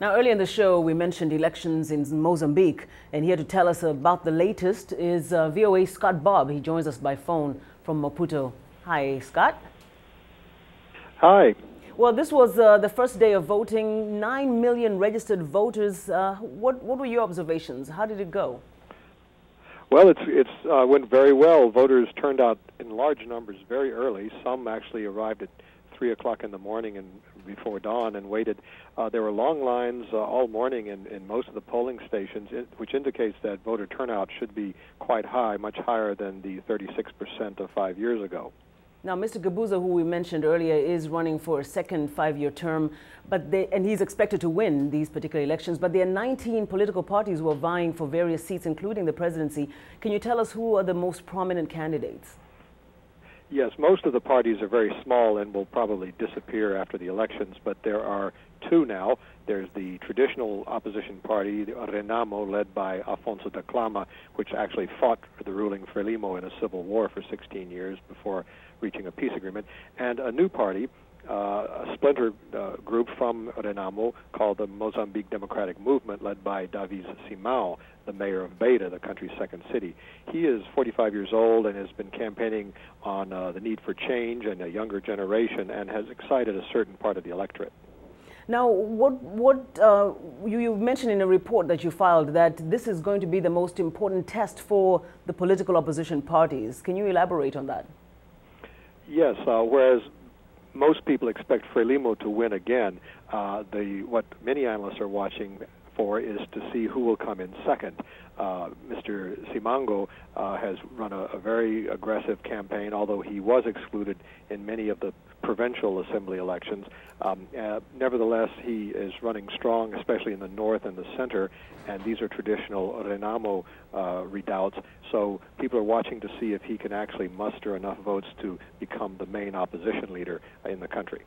Now, earlier in the show, we mentioned elections in Mozambique, and here to tell us about the latest is VOA Scott Bobb. He joins us by phone from Maputo. Hi, Scott. Hi. Well, this was the first day of voting, 9 million registered voters. What were your observations? How did it go? Well, it went very well. Voters turned out in large numbers very early. Some actually arrived at 3 o'clock in the morning and before dawn and waited. There were long lines all morning in most of the polling stations, which indicates that voter turnout should be quite high, much higher than the 36% of 5 years ago. Now, Mr. Gabuza, who we mentioned earlier, is running for a second five-year term, and he's expected to win these particular elections. But there are 19 political parties who are vying for various seats, including the presidency. Can you tell us who are the most prominent candidates? Yes, most of the parties are very small and will probably disappear after the elections, but there are two now. There's the traditional opposition party, the Renamo, led by Afonso da Clama, which actually fought for the ruling Frelimo in a civil war for 16 years before reaching a peace agreement, and a new party, a splinter group from Renamo called the Mozambique Democratic Movement, led by Davi Simão, the mayor of Beira, the country's second city. He is 45 years old and has been campaigning on the need for change and a younger generation, and has excited a certain part of the electorate. Now, you mentioned in a report that you filed that this is going to be the most important test for the political opposition parties. Can you elaborate on that? Yes, whereas most people expect Frelimo to win again, what many analysts are watching for is to see who will come in second. Mr. Simango has run a very aggressive campaign, although he was excluded in many of the provincial assembly elections. Nevertheless, he is running strong, especially in the north and the center, and these are traditional Renamo redoubts. So people are watching to see if he can actually muster enough votes to become the main opposition leader in the country.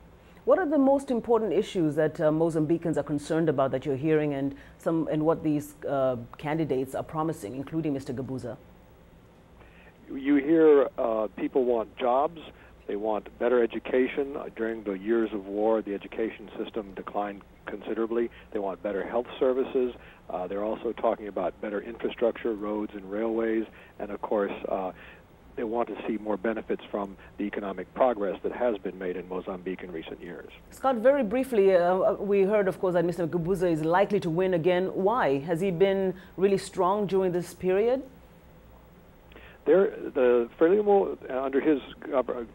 What are the most important issues that Mozambicans are concerned about that you're hearing, and what these candidates are promising, including Mr. Gabuza? You hear people want jobs. They want better education. During the years of war, the education system declined considerably. They want better health services. They're also talking about better infrastructure, roads and railways, and of course, they want to see more benefits from the economic progress that has been made in Mozambique in recent years. Scott, very briefly, we heard, of course, that Mr. Gabuza is likely to win again. Why? Has he been really strong during this period? The Frelimo, under his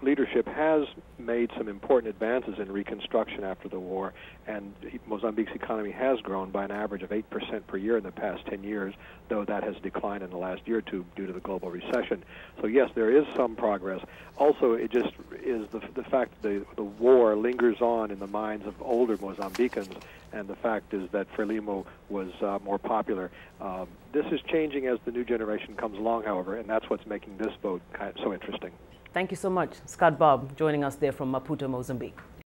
leadership, has made some important advances in reconstruction after the war, and Mozambique's economy has grown by an average of 8% per year in the past 10 years, though that has declined in the last year or two due to the global recession. So yes, there is some progress. Also, it just is the fact that the war lingers on in the minds of older Mozambicans, and the fact is that Frelimo was more popular. This is changing as the new generation comes along, however, and that's what's making this vote so interesting. Thank you so much. Scott Bobb joining us there from Maputo, Mozambique.